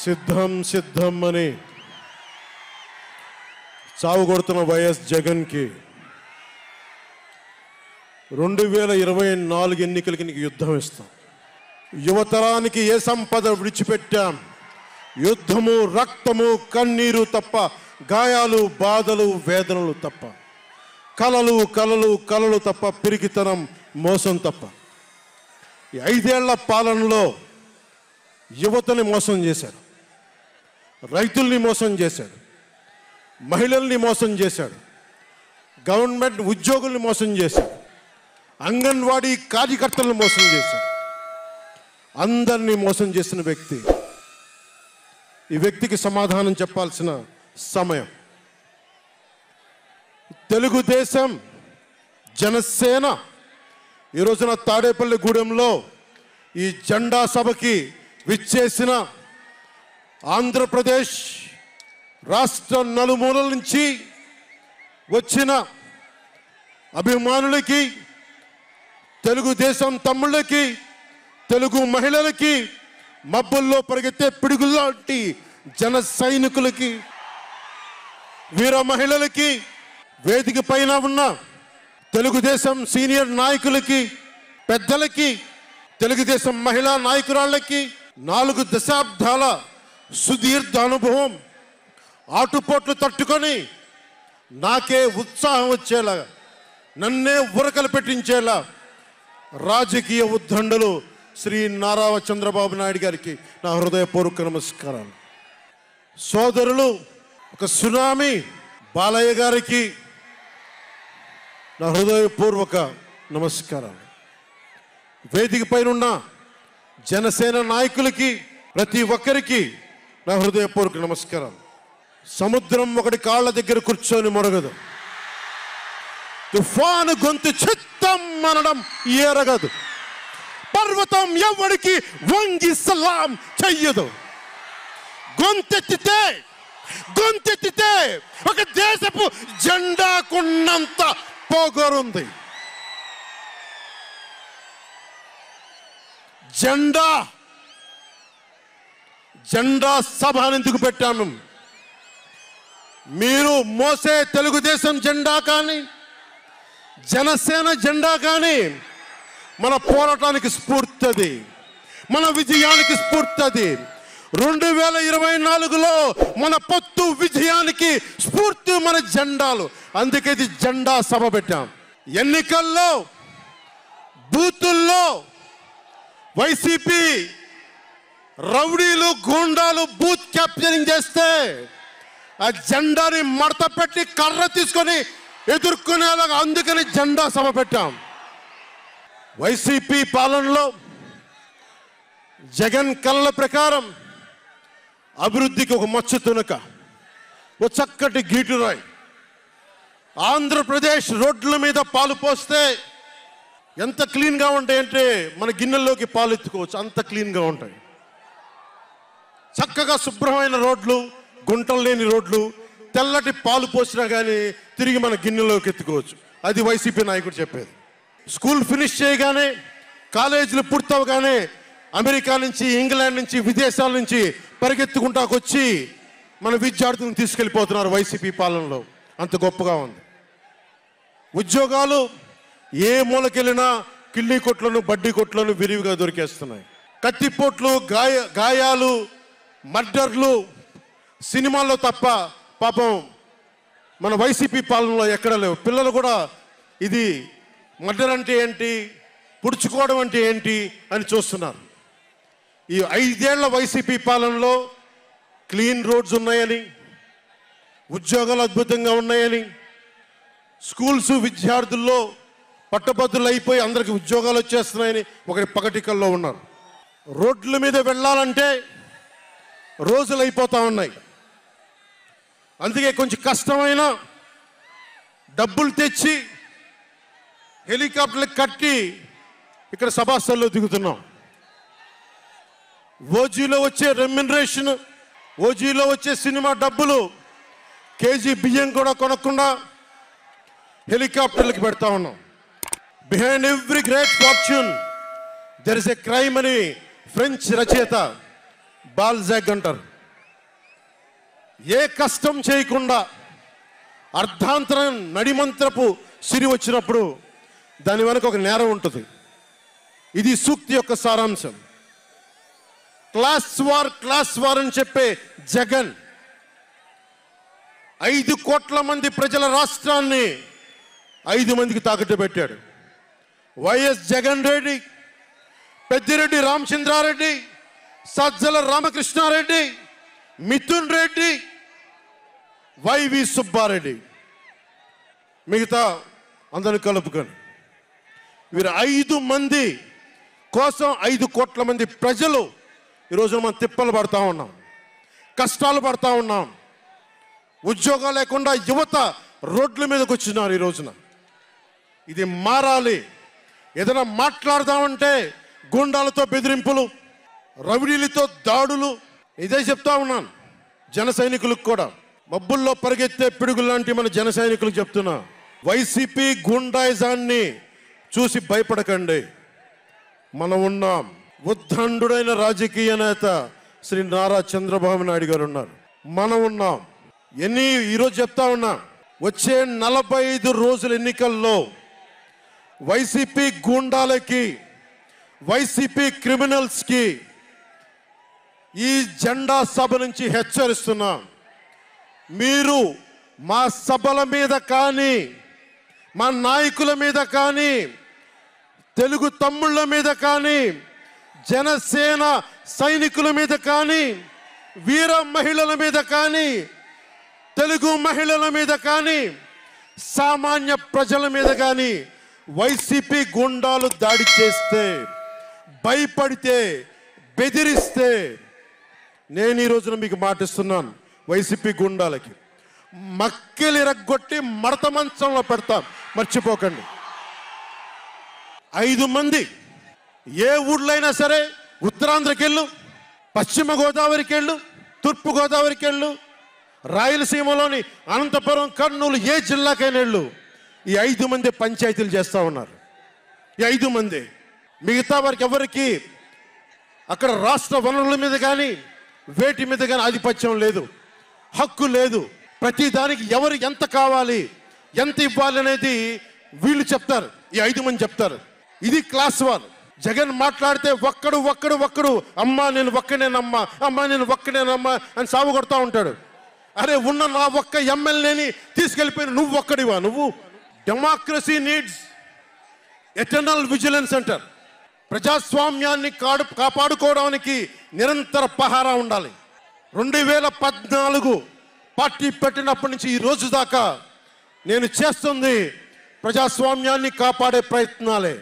సిద్ధం సిద్ధం అని చావు కొడుతున్న వైఎస్ జగన్కి 2024 ఎన్నికలకి నీకు యుద్ధం ఇస్తాం. యువతరానికి ఏ సంపద విడిచిపెట్టాం? యుద్ధము, రక్తము, కన్నీరు తప్ప, గాయాలు, బాధలు, వేదనలు తప్ప, కలలు కలలు కలలు తప్ప, పిరికితనం, మోసం తప్ప. ఈ 5 ఏళ్ల పాలనలో యువతని మోసం చేశాడు, రైతుల్ని మోసం చేశాడు, మహిళల్ని మోసం చేశాడు, గవర్నమెంట్ ఉద్యోగుల్ని మోసం చేశాడు, అంగన్వాడీ కార్యకర్తలను మోసం చేశాడు. అందరినీ మోసం చేసిన వ్యక్తి. ఈ వ్యక్తికి సమాధానం చెప్పాల్సిన సమయం. తెలుగుదేశం, జనసేన ఈ రోజున తాడేపల్లి గూడెంలో ఈ జెండా సభకి విచ్చేసిన ఆంధ్రప్రదేశ్ రాష్ట్ర నలుమూలల నుంచి వచ్చిన అభిమానులకి, తెలుగుదేశం తమ్ముళ్ళకి, తెలుగు మహిళలకి, మబ్బుల్లో పరిగెత్తే పిడుగుల్లాంటి జన సైనికులకి, వీర మహిళలకి, వేదిక పైన ఉన్న తెలుగుదేశం సీనియర్ నాయకులకి, పెద్దలకి, తెలుగుదేశం మహిళా నాయకురాళ్ళకి 4 దశాబ్దాల సుదీర్ఘ అనుభవం, ఆటుపోట్లు తట్టుకొని నాకే ఉత్సాహం వచ్చేలా, నన్నే ఉరకలు పెట్టించేలా రాజకీయ ఉద్దండలు శ్రీ నారా చంద్రబాబు నాయుడు గారికి నా హృదయపూర్వక నమస్కారాలు. సోదరులు ఒక సునామీ బాలయ్య గారికి నా హృదయపూర్వక నమస్కారాలు. వేదిక పైన ఉన్న జనసేన నాయకులకి, ప్రతి ఒక్కరికి నా హృదయపూర్వక నమస్కారాలు. సముద్రం ఒకటి కాళ్ళ దగ్గర కూర్చొని మొరగదు, తుఫాను గొంతు చిత్తం అనడం ఎరగదు, పర్వతం ఎవరికి వంగి సలాం చెయ్యదు. గొంతెత్తితే ఒక దేశపు జెండాకున్నంత పొగరుంది. జెండా సభ ఎందుకు పెట్టాము? మీరు మోసే తెలుగుదేశం జెండా కానీ, జనసేన జెండా కానీ మన పోరాటానికి స్ఫూర్తి, మన విజయానికి స్ఫూర్తి. 2024లో మన పొత్తు విజయానికి స్ఫూర్తి మన జెండాలు. అందుకే ఇది జెండా సభ పెట్టాం. ఎన్నికల్లో బూతుల్లో వైసీపీ రౌడీలు, గూండాలు బూత్ క్యాప్చరింగ్ చేస్తే ఆ జెండాని మడత పెట్టి కర్ర తీసుకొని ఎదుర్కొనేలాగా, అందుకని జెండా సభ పెట్టాం. వైసీపీ పాలనలో జగన్ కళ్ళ ప్రకారం అభివృద్ధికి ఒక మచ్చ తునక, ఒక చక్కటి గీటురాయి. ఆంధ్రప్రదేశ్ రోడ్ల మీద పాలు పోస్తే ఎంత క్లీన్గా ఉంటాయంటే మన గిన్నెల్లోకి పాలు ఎత్తుకోవచ్చు, అంత క్లీన్గా ఉంటాయి. చక్కగా శుభ్రమైన రోడ్లు, గుంటలు లేని రోడ్లు, తెల్లటి పాలు పోసినా కానీ తిరిగి మన గిన్నెలోకి ఎత్తుకోవచ్చు. అది వైసీపీ నాయకుడు చెప్పేది. స్కూల్ ఫినిష్ చేయగానే, కాలేజీలు పూర్తవగానే అమెరికా నుంచి, ఇంగ్లాండ్ నుంచి, విదేశాల నుంచి పరిగెత్తుకుంటాకొచ్చి మన విద్యార్థులను తీసుకెళ్ళిపోతున్నారు వైసీపీ పాలనలో. అంత గొప్పగా ఉంది. ఉద్యోగాలు ఏ మూలకెళ్ళినా కిళ్ళీ కొట్లను, బడ్డీ కొట్లను విరివిగా దొరికేస్తున్నాయి. కత్తిపోట్లు, గాయాలు, మర్డర్లు సినిమాల్లో తప్ప పాపం మన వైసీపీ పాలనలో ఎక్కడ లేవు. పిల్లలు కూడా ఇది మర్డర్ అంటే ఏంటి, పుడుచుకోవడం అంటే ఏంటి అని చూస్తున్నారు. ఈ 5 ఏళ్ల వైసీపీ పాలనలో క్లీన్ రోడ్స్ ఉన్నాయని, ఉద్యోగాలు అద్భుతంగా ఉన్నాయని, స్కూల్స్ విద్యార్థుల్లో పట్టభద్రులు అయిపోయి అందరికి ఉద్యోగాలు వచ్చేస్తున్నాయని ఒకరి పగటికల్లో ఉన్నారు. రోడ్ల మీద వెళ్ళాలంటే రోజులు అయిపోతూ ఉన్నాయి. అందుకే కొంచెం కష్టమైన డబ్బులు తెచ్చి హెలికాప్టర్లు కట్టి ఇక్కడ సభాస్థల్లో దిగుతున్నాం. ఓజీలో వచ్చే రెమ్యునరేషన్, ఓజీలో వచ్చే సినిమా డబ్బులు, కేజీ బియ్యం కూడా కొనకుండా హెలికాప్టర్లకి పెడతా ఉన్నాం. Behind every great fortune there is a crime అని ఫ్రెంచ్ రచయిత బాల్జాక్ అంటారు. ఏ కష్టం చేయకుండా అర్ధాంతరం నడిమంత్రపు సిరి వచ్చినప్పుడు దాని వెనక ఒక నేరం ఉంటుంది. ఇది సూక్తి యొక్క సారాంశం. క్లాస్ వార్ అని చెప్పే జగన్ 5 కోట్ల మంది ప్రజల రాష్ట్రాన్ని 5 మందికి తాకట్టు పెట్టాడు. వైఎస్ జగన్ రెడ్డి, పెద్దిరెడ్డి రామచంద్రారెడ్డి, సజ్జల రామకృష్ణారెడ్డి, మిథున్ రెడ్డి, వైవి సుబ్బారెడ్డి, మిగతా అందరిని కలుపుకొని వీరు 5 మంది కోసం 5 కోట్ల మంది ప్రజలు ఈరోజు మనం తిప్పలు పడతా ఉన్నాం, కష్టాలు పడతా ఉన్నాం. ఉద్యోగాలు లేకుండా యువత రోడ్ల మీదకి వచ్చినారు. ఈ రోజున ఇది మారాలి. ఏదైనా మాట్లాడదామంటే గుండాలతో బెదిరింపులు, రవిడీలతో దాడులు. ఇదే చెప్తా ఉన్నాను జన సైనికులకు కూడా. మబ్బుల్లో పరిగెత్తే పిడుగులు లాంటి మన జన సైనికులకు చెప్తున్నా, వైసీపీ గుండాయిజాన్ని చూసి భయపడకండి. మనం ఉన్నాం. ఉద్దండుడైన రాజకీయ నేత శ్రీ నారా చంద్రబాబు నాయుడు గారు ఉన్నారు. మనం ఉన్నాం. ఈరోజు చెప్తా ఉన్నా, వచ్చే 45 రోజుల ఎన్నికల్లో వైసీపీ గూండాలకి, వైసీపీ క్రిమినల్స్కి ఈ జెండా సభ నుంచి హెచ్చరిస్తున్నాం. మీరు మా సభల మీద కానీ, మా నాయకుల మీద కానీ, తెలుగు తమ్ముళ్ళ మీద కానీ, జనసేన సైనికుల మీద కానీ, వీర మహిళల మీద కానీ, తెలుగు మహిళల మీద కానీ, సామాన్య ప్రజల మీద కానీ వైసీపీ గుండాలు దాడి చేస్తే, భయపడితే, బెదిరిస్తే నేను ఈ రోజున మీకు మాటిస్తున్నాను, వైసీపీ గుండాలకి మక్కెలు ఇరగ్గొట్టి మడత మంచంలో పెడతాం. మర్చిపోకండి. 5 మంది ఏ ఊళ్ళో అయినా సరే, ఉత్తరాంధ్రకి వెళ్ళు, పశ్చిమ గోదావరికి వెళ్ళు, తూర్పు గోదావరికి వెళ్ళు, రాయలసీమలోని అనంతపురం, కర్నూలు, ఏ జిల్లాకైనా వెళ్ళు, ఈ 5 మంది పంచాయతీలు చేస్తూ ఉన్నారు. ఈ 5 మంది. మిగతా వారికి ఎవరికి అక్కడ రాష్ట్ర వనరుల మీద కానీ, వేటి మీద కానీ ఆధిపత్యం లేదు, హక్కు లేదు. ప్రతి దానికి ఎవరు ఎంత కావాలి, ఎంత ఇవ్వాలి అనేది వీళ్ళు చెప్తారు. ఈ 5 మంది చెప్తారు. ఇది క్లాస్ వార్. జగన్ మాట్లాడితే ఒక్కడు అమ్మా నేను ఒక్కనేనమ్మా, అమ్మా నేను ఒక్కనేనమ్మా అని సాగు కొడతా ఉంటాడు. అరే ఉన్న నా ఒక్క ఎమ్మెల్యేని తీసుకెళ్ళిపోయిన నువ్వు ఒక్కడివా? నువ్వు డెమోక్రసీ నీడ్స్ ఎటర్నల్ విజిలెన్స్ అంటారు. ప్రజాస్వామ్యాన్ని కాపాడుకోవడానికి నిరంతర పహారా ఉండాలి. 2014 పార్టీ పెట్టినప్పటి నుంచి ఈ రోజు దాకా నేను చేస్తుంది ప్రజాస్వామ్యాన్ని కాపాడే ప్రయత్నాలే.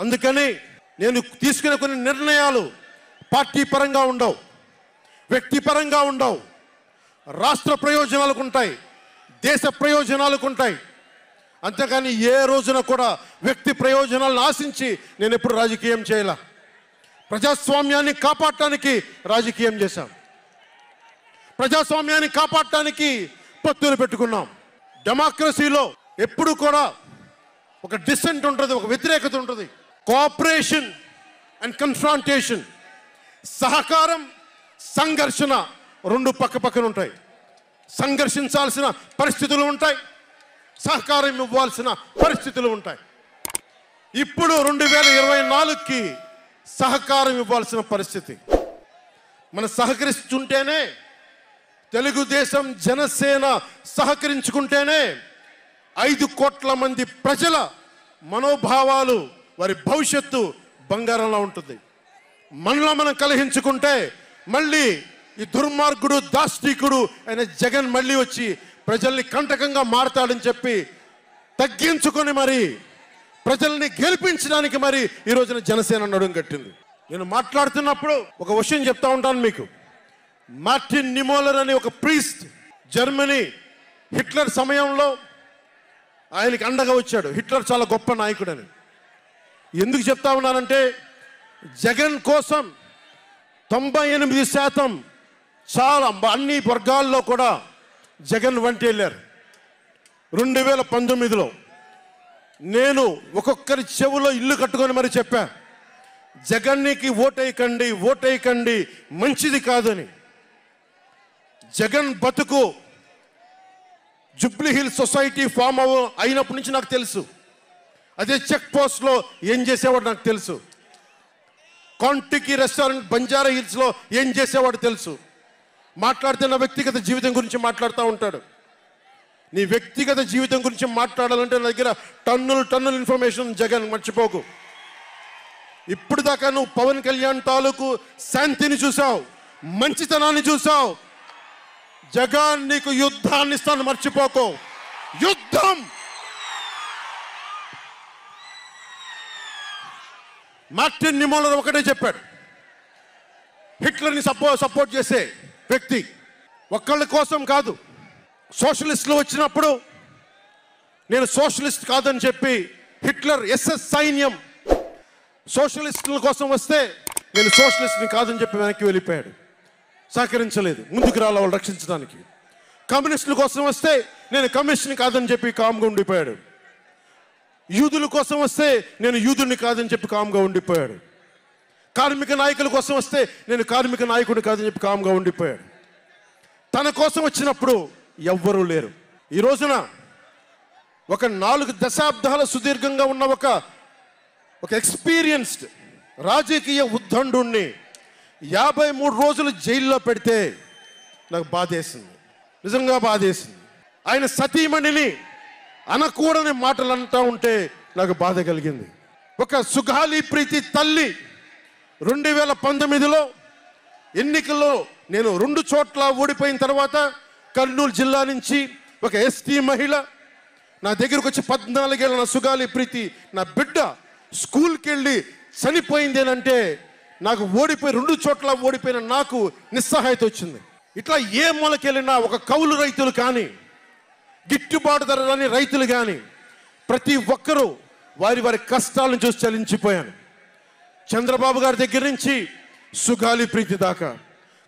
అందుకని నేను తీసుకునే కొన్ని నిర్ణయాలు పార్టీ పరంగా ఉండవు, వ్యక్తిపరంగా ఉండవు, రాష్ట్ర ప్రయోజనాలకు ఉంటాయి, దేశ ప్రయోజనాలకు ఉంటాయి. అంతేకాని ఏ రోజున కూడా వ్యక్తి ప్రయోజనాలను ఆశించి నేను ఎప్పుడు రాజకీయం చేయాల. ప్రజాస్వామ్యాన్ని కాపాడటానికి రాజకీయం చేశాం. ప్రజాస్వామ్యాన్ని కాపాడటానికి పొత్తులు పెట్టుకున్నాం. డెమోక్రసీలో ఎప్పుడు కూడా ఒక డిసెంట్ ఉంటుంది, ఒక వ్యతిరేకత ఉంటుంది. కోఆపరేషన్ అండ్ కన్ఫ్రాంటేషన్, సహకారం, సంఘర్షణ 2 పక్కన ఉంటాయి. సంఘర్షించాల్సిన పరిస్థితులు ఉంటాయి, సహకారం ఇవ్వాల్సిన పరిస్థితులు ఉంటాయి. ఇప్పుడు 2024కి సహకారం ఇవ్వాల్సిన పరిస్థితి. మనం సహకరిస్తుంటేనే, తెలుగుదేశం జనసేన సహకరించుకుంటేనే 5 కోట్ల మంది ప్రజల మనోభావాలు, వారి భవిష్యత్తు బంగారంలో ఉంటుంది. మనలో మనం కలహించుకుంటే మళ్ళీ ఈ దుర్మార్గుడు, దాష్టికుడు అయిన జగన్ మళ్ళీ వచ్చి ప్రజల్ని కంటకంగా మారతాడని చెప్పి తగ్గించుకొని మరి ప్రజల్ని గెలిపించడానికి మరి ఈ రోజున జనసేన నడుం కట్టింది. నేను మాట్లాడుతున్నప్పుడు ఒక విషయం చెప్తా ఉంటాను మీకు. మార్టిన్ నిమోలర్ అనే ఒక ప్రీస్ట్, జర్మనీ, హిట్లర్ సమయంలో ఆయనకి అండగా వచ్చాడు. హిట్లర్ చాలా గొప్ప నాయకుడని. ఎందుకు చెప్తా ఉన్నానంటే, జగన్ కోసం 98% చాలా అన్ని వర్గాల్లో కూడా జగన్ వంటి వెళ్ళారు. 2019లో నేను ఒక్కొక్కరి చెవులో ఇల్లు కట్టుకొని మరి చెప్పా, జగన్కి ఓటేయకండి, ఓటేయకండి, మంచిది కాదని. జగన్ బతుకు జూబ్లీ హిల్స్ సొసైటీ ఫామ్ అయినప్పటి నుంచి నాకు తెలుసు. అదే చెక్ పోస్ట్లో ఏం చేసేవాడు నాకు తెలుసు. కాంటికి రెస్టారెంట్ బంజారా హిల్స్లో ఏం చేసేవాడు తెలుసు. మాట్లాడితే నా వ్యక్తిగత జీవితం గురించి మాట్లాడుతూ ఉంటాడు. నీ వ్యక్తిగత జీవితం గురించి మాట్లాడాలంటే నా దగ్గర టన్నుల ఇన్ఫర్మేషన్ జగన్, మర్చిపోకు. ఇప్పుడు దాకా నువ్వు పవన్ కళ్యాణ్ తాలూకు శాంతిని చూసావు, మంచితనాన్ని చూసావు. జగన్ నీకు యుద్ధాన్ని ఇస్తాను, మర్చిపోకు. యుద్ధం. మార్టిన్ నిమోలర్ ఒకటే చెప్పాడు, హిట్లర్ని సపోర్ట్ చేసే వ్యక్తి ఒక్కళ్ళ కోసం కాదు. సోషలిస్టులు వచ్చినప్పుడు నేను సోషలిస్ట్ కాదని చెప్పి హిట్లర్ ఎస్ఎస్ సైన్యం సోషలిస్టుల కోసం వస్తే నేను సోషలిస్ట్ని కాదని చెప్పి వెనక్కి వెళ్ళిపోయాడు. సహకరించలేదు, ముందుకు రాల వాళ్ళు రక్షించడానికి. కమ్యూనిస్టుల కోసం వస్తే నేను కమ్యూనిస్ట్ని కాదని చెప్పి కామ్గా ఉండిపోయాడు. యూదుల కోసం వస్తే నేను యూదుని కాదని చెప్పి కామ్గా ఉండిపోయాడు. కార్మిక నాయకుల కోసం వస్తే నేను కార్మిక నాయకుడిని కాదని చెప్పి కామ్గా ఉండిపోయాడు. తన కోసం వచ్చినప్పుడు ఎవ్వరూ లేరు. ఈ రోజున ఒక 4 దశాబ్దాల సుదీర్ఘంగా ఉన్న ఒక ఎక్స్పీరియన్స్డ్ రాజకీయ ఉద్దండుణ్ణి 53 రోజులు జైల్లో పెడితే నాకు బాధేసింది, నిజంగా బాధేసింది. ఆయన సతీమణిని అనకూడని మాటలు అంటూ ఉంటే నాకు బాధ కలిగింది. ఒక సుగాలి ప్రీతి తల్లి 2019లో ఎన్నికల్లో నేను 2 చోట్ల ఓడిపోయిన తర్వాత కర్నూలు జిల్లా నుంచి ఒక ఎస్టీ మహిళ నా దగ్గరకు వచ్చి 14 ఏళ్ళ నా సుగాలి ప్రీతి నా బిడ్డ స్కూల్కి వెళ్ళి చనిపోయిందేనంటే నాకు 2 చోట్ల ఓడిపోయిన నాకు నిస్సహాయత వచ్చింది. ఇట్లా ఏ మూలకెళ్ళినా ఒక కౌలు రైతులు కానీ, గిట్టుబాటు ధర రాని రైతులు కానీ ప్రతి ఒక్కరూ వారి కష్టాలను చూసి చలించిపోయాను. చంద్రబాబు గారి దగ్గర నుంచి సుగాలి ప్రీతి దాకా,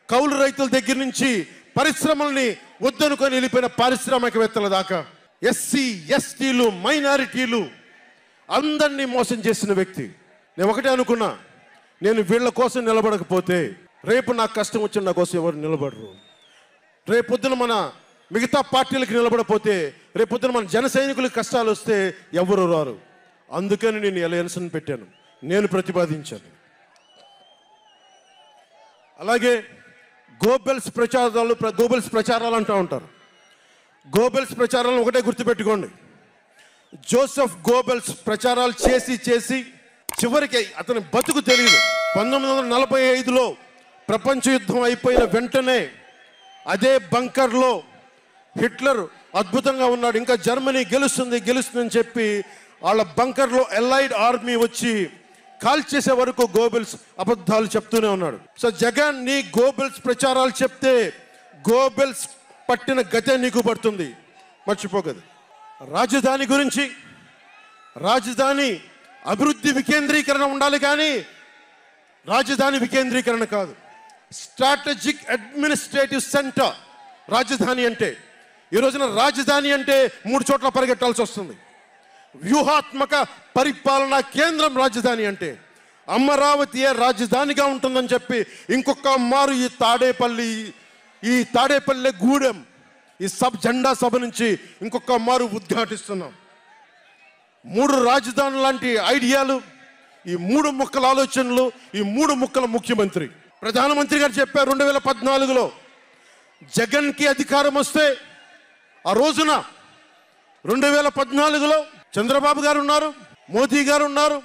కౌలు రైతుల దగ్గర నుంచి పరిశ్రమల్ని వద్దనుకొని వెళ్ళిపోయిన పారిశ్రామికవేత్తల దాకా, ఎస్సీ ఎస్టీలు మైనారిటీలు అందరినీ మోసం చేసిన వ్యక్తి. నేను ఒకటే అనుకున్నా, నేను వీళ్ళ కోసం నిలబడకపోతే రేపు నాకు కష్టం వచ్చిన నా కోసం ఎవరు నిలబడరు. రేపొద్దున మన మిగతా పార్టీలకు నిలబడపోతే రేపొద్దున మన జన సైనికులకు కష్టాలు వస్తే ఎవరు రారు. అందుకని నేను అలయన్స్ని పెట్టాను, నేను ప్రతిపాదించాను. అలాగే గోబెల్స్ ప్రచారాలు అంటూ ఉంటారు. గోబెల్స్ ప్రచారాలను ఒకటే గుర్తుపెట్టుకోండి, జోసెఫ్ గోబెల్స్ ప్రచారాలు చేసి చివరికి అతని బతుకు తెలియదు. 1945లో ప్రపంచ యుద్ధం అయిపోయిన వెంటనే అదే బంకర్లో హిట్లర్ అద్భుతంగా ఉన్నాడు, ఇంకా జర్మనీ గెలుస్తుందని చెప్పి వాళ్ళ బంకర్లో ఎలైడ్ ఆర్మీ వచ్చి కాల్ చేసే వరకు గోబెల్స్ అబద్ధాలు చెప్తూనే ఉన్నాడు. సో జగన్ నీ గోబెల్స్ ప్రచారాలు చెప్తే గోబెల్స్ పట్టిన గతే నీకు పడుతుంది, మర్చిపోకదు. రాజధాని గురించి, రాజధాని అభివృద్ధి వికేంద్రీకరణ ఉండాలి కానీ రాజధాని వికేంద్రీకరణ కాదు. స్ట్రాటజిక్ అడ్మినిస్ట్రేటివ్ సెంటర్ రాజధాని అంటే. ఈ రోజున రాజధాని అంటే 3 చోట్ల పరిగెట్టాల్సి వస్తుంది. వ్యూహాత్మక పరిపాలనా కేంద్రం రాజధాని అంటే. అమరావతియే రాజధానిగా ఉంటుందని చెప్పి ఇంకొక మారు ఈ తాడేపల్లి గూడెం ఈ జెండా సభ నుంచి ఇంకొక మారు ఉద్ఘాటిస్తున్నాం. 3 రాజధానులు లాంటి ఐడియాలు, ఈ 3 ముక్కల ఆలోచనలు, ఈ 3 ముక్కల ముఖ్యమంత్రి. ప్రధానమంత్రి గారు చెప్పారు 2014లో జగన్కి అధికారం వస్తే, ఆ రోజున 2014లో చంద్రబాబు గారు ఉన్నారు, మోదీ గారు ఉన్నారు,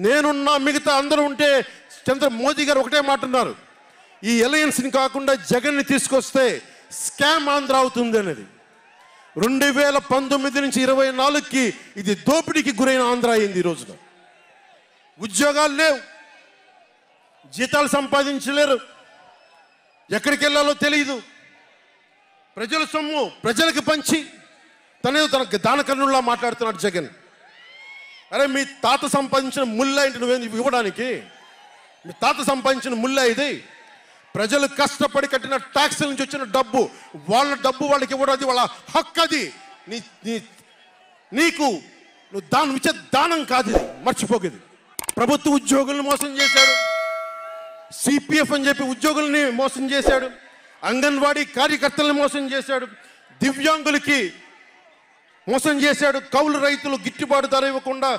నేనున్నా, మిగతా అందరూ ఉంటే మోదీ గారు ఒకటే మాట ఉన్నారు, ఈ అలయన్స్ని కాకుండా జగన్ని తీసుకొస్తే స్కామ్ ఆంధ్ర అవుతుంది అనేది. 2019 నుంచి 24కి ఇది దోపిడీకి గురైన ఆంధ్ర అయింది. ఈ రోజున ఉద్యోగాలు లేవు, జీతాలు సంపాదించలేరు, ఎక్కడికి వెళ్ళాలో తెలియదు. ప్రజల సొమ్ము ప్రజలకు పంచి తన దానకర్ణుల్లా మాట్లాడుతున్నాడు జగన్. అరే మీ తాత సంపాదించిన ముల్లా ఇంటి నువ్వేంది ఇవ్వడానికి? మీ తాత సంపాదించిన ముల్లా ఇది. ప్రజలు కష్టపడి కట్టిన ట్యాక్స్ నుంచి వచ్చిన డబ్బు, వాళ్ళ డబ్బు వాళ్ళకి ఇవ్వడం అది వాళ్ళ హక్కు. అది నీకు నువ్వు దానం ఇచ్చే దానం కాదు, ఇది మర్చిపోకేది. ప్రభుత్వ ఉద్యోగులను మోసం చేశాడు, సిపిఎఫ్ అని చెప్పి ఉద్యోగుల్ని మోసం చేశాడు, అంగన్వాడీ కార్యకర్తలను మోసం చేశాడు, దివ్యాంగులకి మోసం చేశాడు, కౌలు రైతులు గిట్టుబాటు ధర ఇవ్వకుండా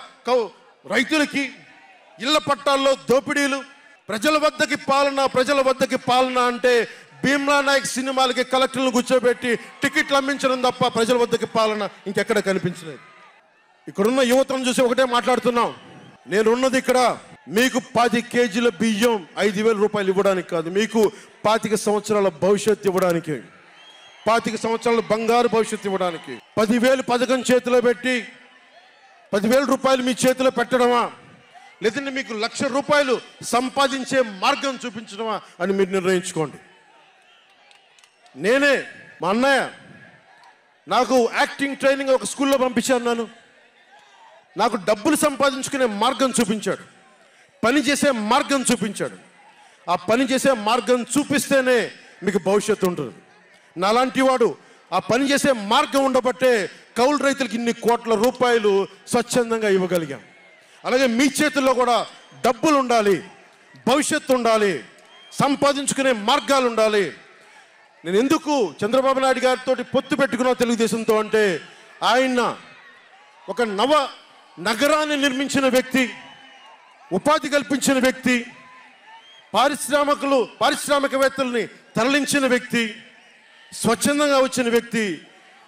రైతులకి ఇళ్ల పట్టాల్లో దోపిడీలు, ప్రజల వద్దకి పాలన అంటే భీమ్లా నాయక్ సినిమాలకి కలెక్టర్లను కూర్చోబెట్టి టికెట్లు అమ్మించడం తప్ప ప్రజల వద్దకి పాలన ఇంకెక్కడ కనిపించలేదు. ఇక్కడున్న యువతను చూసి ఒకటే మాట్లాడుతున్నాం, నేనున్నది ఇక్కడ మీకు 10 కేజీల బియ్యం 5,000 రూపాయలు ఇవ్వడానికి కాదు, మీకు 25 సంవత్సరాల భవిష్యత్తు ఇవ్వడానికి, 25 సంవత్సరాల బంగారు భవిష్యత్తు ఇవ్వడానికి. 10,000 పథకం చేతిలో పెట్టి 10,000 రూపాయలు మీ చేతిలో పెట్టడమా, లేదంటే మీకు 1,00,000 రూపాయలు సంపాదించే మార్గం చూపించడమా అని మీరు నిర్ణయించుకోండి. నేనే మా అన్నయ్య నాకు యాక్టింగ్ ట్రైనింగ్ ఒక స్కూల్లో పంపించాను, నాకు డబ్బులు సంపాదించుకునే మార్గం చూపించాడు, పని చేసే మార్గం చూపించాడు. ఆ పని చేసే మార్గం చూపిస్తేనే మీకు భవిష్యత్తు ఉంటుంది. నాలాంటి వాడు ఆ పని చేసే మార్గం ఉండబట్టే కౌలు రైతులకి ఇన్ని కోట్ల రూపాయలు స్వచ్ఛందంగా ఇవ్వగలిగాం. అలాగే మీ చేతుల్లో కూడా డబ్బులు ఉండాలి, భవిష్యత్తు ఉండాలి, సంపాదించుకునే మార్గాలు ఉండాలి. నేను ఎందుకు చంద్రబాబు నాయుడు గారితో పొత్తు పెట్టుకున్నా తెలుగుదేశంతో అంటే, ఆయన ఒక నగరాన్ని నిర్మించిన వ్యక్తి, ఉపాధి కల్పించిన వ్యక్తి, పారిశ్రామికవేత్తల్ని తరలించిన వ్యక్తి, స్వచ్ఛందంగా వచ్చిన వ్యక్తి.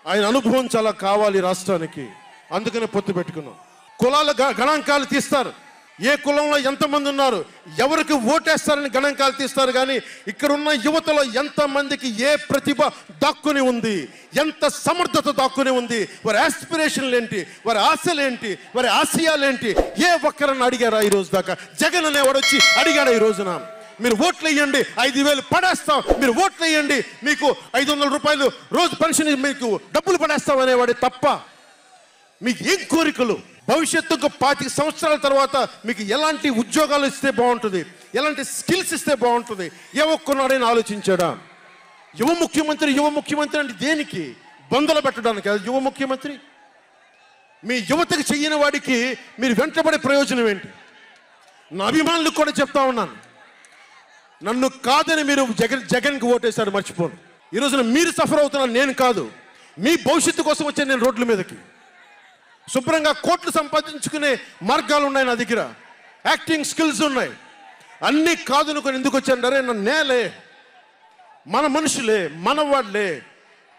ఆయన అనుభవం చాలా కావాలి రాష్ట్రానికి, అందుకనే పొత్తు పెట్టుకున్నాం. కులాల గణాంకాలు తీస్తారు, ఏ కులంలో ఎంతమంది ఉన్నారు, ఎవరికి ఓటేస్తారని గణాంకాలు తీస్తారు. కానీ ఇక్కడున్న యువతలో ఎంతమందికి ఏ ప్రతిభ దాక్కుని ఉంది, ఎంత సమర్థత దాక్కుని ఉంది, వారి ఆస్పిరేషన్లు ఏంటి, వారి ఆశలు ఏంటి, వారి ఆశయాలు ఏంటి, ఏ ఒక్కరన్నా అడిగారా ఈ రోజు దాకా? జగన్ అనేవాడు వచ్చి అడిగాడా ఈ రోజున? మీరు ఓట్లు వేయండి 5,000 పడేస్తాం, మీరు ఓట్లు వేయండి మీకు 500 రూపాయలు రోజు పెన్షన్ మీకు డబ్బులు పడేస్తాం అనేవాడే తప్ప మీకు ఏం కోరికలు? భవిష్యత్తుకు 25 సంవత్సరాల తర్వాత మీకు ఎలాంటి ఉద్యోగాలు ఇస్తే బాగుంటుంది, ఎలాంటి స్కిల్స్ ఇస్తే బాగుంటుంది, ఏ ఒక్కనాడైనా ఆలోచించాడా? యువ ముఖ్యమంత్రి అంటే దేనికి? బంధులు పెట్టడానికి యువ ముఖ్యమంత్రి? మీ యువతకు చెయ్యని వాడికి మీరు వెంటబడే ప్రయోజనం ఏంటి? నా అభిమానులకు కూడా చెప్తా ఉన్నాను, నన్ను కాదని మీరు జగన్కి ఓటేశారు మర్చిపోను. ఈరోజున మీరు సఫర్ అవుతున్నారు, నేను కాదు. మీ భవిష్యత్తు కోసం వచ్చే నేను రోడ్ల మీదకి శుభ్రంగా కోట్లు సంపాదించుకునే మార్గాలు ఉన్నాయి నా దగ్గర, యాక్టింగ్ స్కిల్స్ ఉన్నాయి. అన్నీ కాదనుకొని ఎందుకు వచ్చానంటే, నన్ను నేలే, మన మనుషులే, మన వాళ్ళే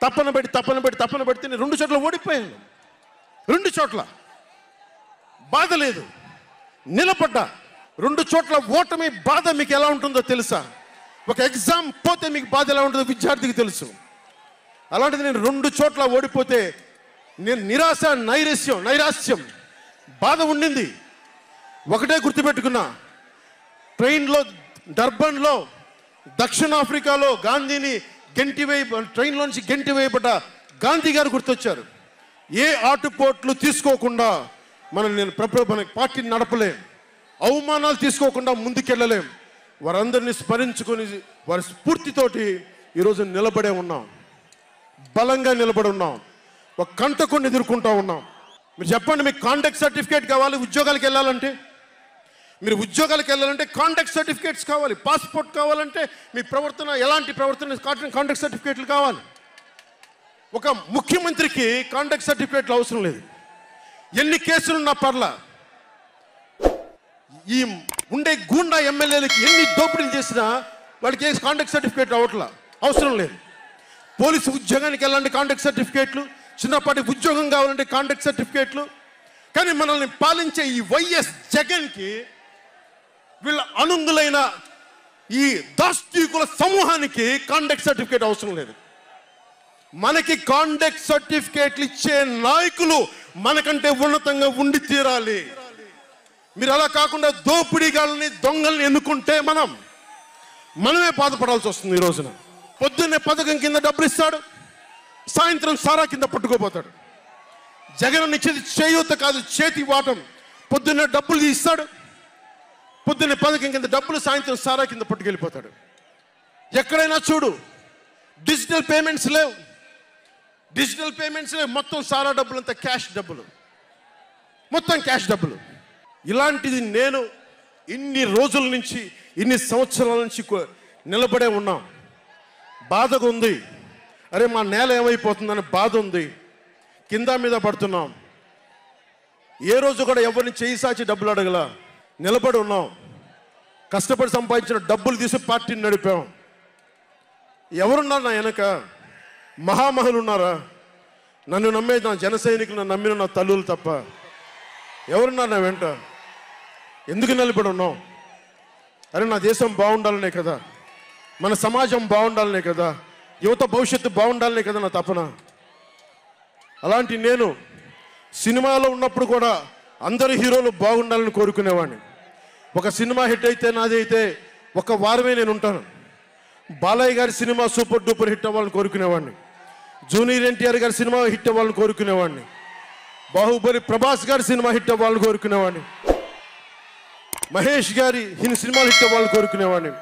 తప్పన పెడితే నేను 2 చోట్ల ఓడిపోయాను. 2 చోట్ల బాధ లేదు, నిలబడ్డా. 2 చోట్ల ఓటమి బాధ మీకు ఎలా ఉంటుందో తెలుసా? ఒక ఎగ్జామ్ పోతే మీకు బాధ ఎలా ఉంటుందో విద్యార్థికి తెలుసు. అలాంటిది నేను 2 చోట్ల ఓడిపోతే నేను నైరాశ్యం బాధ ఉండింది. ఒకటే గుర్తుపెట్టుకున్నా, ట్రైన్లో డర్బన్లో దక్షిణాఫ్రికాలో గాంధీని ట్రైన్లోంచి గెంటి వేయబడ్డ గాంధీ గారు గుర్తొచ్చారు. ఏ ఆటుపోట్లు తీసుకోకుండా మన పార్టీని నడపలేం, అవమానాలు తీసుకోకుండా ముందుకెళ్ళలేం. వారందరినీ స్మరించుకొని వారి స్ఫూర్తితోటి ఈరోజు నిలబడే ఉన్నాం, బలంగా నిలబడి ఉన్నాం, ఒక కంటకొని ఎదుర్కొంటూ ఉన్నాం. మీరు చెప్పండి, మీకు కాంటాక్ట్ సర్టిఫికేట్ కావాలి ఉద్యోగాలకు వెళ్ళాలంటే? మీరు ఉద్యోగాలకు వెళ్ళాలంటే కాంటాక్ట్ సర్టిఫికేట్స్ కావాలి, పాస్పోర్ట్ కావాలంటే మీ ప్రవర్తన ఎలాంటి ప్రవర్తన కాంటాక్ట్ సర్టిఫికేట్లు కావాలి. ఒక ముఖ్యమంత్రికి కాంటాక్ట్ సర్టిఫికేట్లు అవసరం లేదు. ఎన్ని కేసులున్నా పర్లా, ఈ ఉండే గూండా ఎమ్మెల్యేలకి ఎన్ని దోపిడీలు చేసినా వాళ్ళకి కాంటాక్ట్ సర్టిఫికేట్ అవసరం లేదు. పోలీసు ఉద్యోగానికి వెళ్ళాలంటే కాంటాక్ట్ సర్టిఫికేట్లు, చిన్నపాటి ఉద్యోగం కావాలంటే కాంటాక్ట్ సర్టిఫికేట్లు. కానీ మనల్ని పాలించే ఈ వైఎస్ జగన్కి, వీళ్ళ అనుంగులైన ఈ దాష్టీకుల సమూహానికి కాంటాక్ట్ సర్టిఫికేట్ అవసరం లేదు. మనకి కాంటాక్ట్ సర్టిఫికేట్లు ఇచ్చే నాయకులు మనకంటే ఉన్నతంగా ఉండి తీరాలి. మీరు అలా కాకుండా దోపిడీగాళ్ళని దొంగల్ని ఎన్నుకుంటే మనమే బాధపడాల్సి వస్తుంది. ఈ రోజున పొద్దున్నే పథకం కింద డబ్బులు ఇస్తాడు, సాయంత్రం సారా కింద పట్టుకోపోతాడు. జగన్ ఇచ్చేది చేయూత కాదు, చేతి వాటం. పొద్దున్నే డబ్బులు ఇస్తాడు, పొద్దున్నే పథకం కింద డబ్బులు, సాయంత్రం సారా కింద పట్టుకెళ్ళిపోతాడు. ఎక్కడైనా చూడు, డిజిటల్ పేమెంట్స్ లేవు, మొత్తం సారా డబ్బులంతా క్యాష్ డబ్బులు, మొత్తం క్యాష్ డబ్బులు. ఇలాంటిది నేను ఇన్ని రోజుల నుంచి, ఇన్ని సంవత్సరాల నుంచి నిలబడే ఉన్నాం. బాధగా ఉంది. అరే మా నేల ఏమైపోతుందని బాధ ఉంది. కింద మీద పడుతున్నాం. ఏ రోజు కూడా ఎవరిని చేయి సాచి డబ్బులు అడగల. నిలబడి ఉన్నాం. కష్టపడి సంపాదించిన డబ్బులు తీసి పార్టీని నడిపాం. ఎవరున్నారు నా వెనక? మహామహులు ఉన్నారా? నన్ను నమ్మే నా జన సైనికులు, నన్ను నమ్మిన నా తల్లులు తప్ప ఎవరున్నారు నా వెంట? ఎందుకు నిలబడి ఉన్నాం? అరే నా దేశం బాగుండాలనే కదా, మన సమాజం బాగుండాలనే కదా, యువత భవిష్యత్తు బాగుండాలనే కదా నా తపన. అలాంటి నేను సినిమాలో ఉన్నప్పుడు కూడా అందరు హీరోలు బాగుండాలని కోరుకునేవాడిని. ఒక సినిమా హిట్ అయితే నాది అయితే ఒక వారమే నేను ఉంటాను. బాలయ్య గారి సినిమా సూపర్ డూపర్ హిట్ అవ్వాలని కోరుకునేవాడిని. జూనియర్ ఎన్టీఆర్ గారి సినిమా హిట్ అవ్వాలని కోరుకునేవాడిని. బాహుబలి ప్రభాస్ గారి సినిమా హిట్ అవ్వాలని కోరుకునేవాడిని. మహేష్ గారి సినిమాలు హిట్ అవ్వాలని కోరుకునేవాడిని.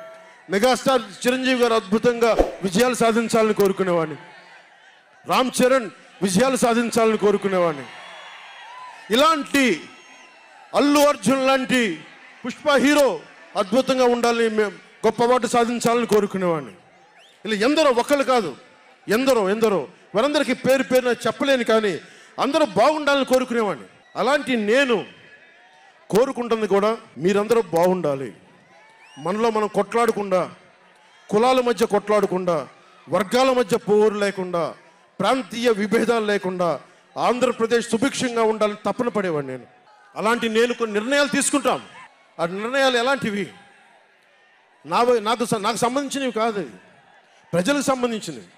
మెగాస్టార్ చిరంజీవి గారు అద్భుతంగా విజయాలు సాధించాలని కోరుకునేవాడిని. రామ్ చరణ్ విజయాలు సాధించాలని కోరుకునేవాడిని. ఇలాంటి అల్లు అర్జున్ లాంటి పుష్ప హీరో అద్భుతంగా ఉండాలని, గొప్ప అవార్డు సాధించాలని కోరుకునేవాడిని. ఇలా ఎందరో, ఒక్కళ్ళు కాదు, ఎందరో వారందరికీ పేరు పేరున చెప్పలేను, కానీ అందరూ బాగుండాలని కోరుకునేవాడిని. అలాంటి నేను కోరుకుంటుంది కూడా మీరందరూ బాగుండాలి. మనలో మనం కొట్లాడకుండా, కులాల మధ్య కొట్లాడకుండా, వర్గాల మధ్య పోరు లేకుండా, ప్రాంతీయ విభేదాలు లేకుండా ఆంధ్రప్రదేశ్ సుభిక్షంగా ఉండాలని తపన పడేవాడిని నేను. అలాంటి నేను కొన్ని నిర్ణయాలు తీసుకుంటాం. ఆ నిర్ణయాలు ఎలాంటివి? నాకు సంబంధించినవి కాదు, ప్రజలకు సంబంధించినవి.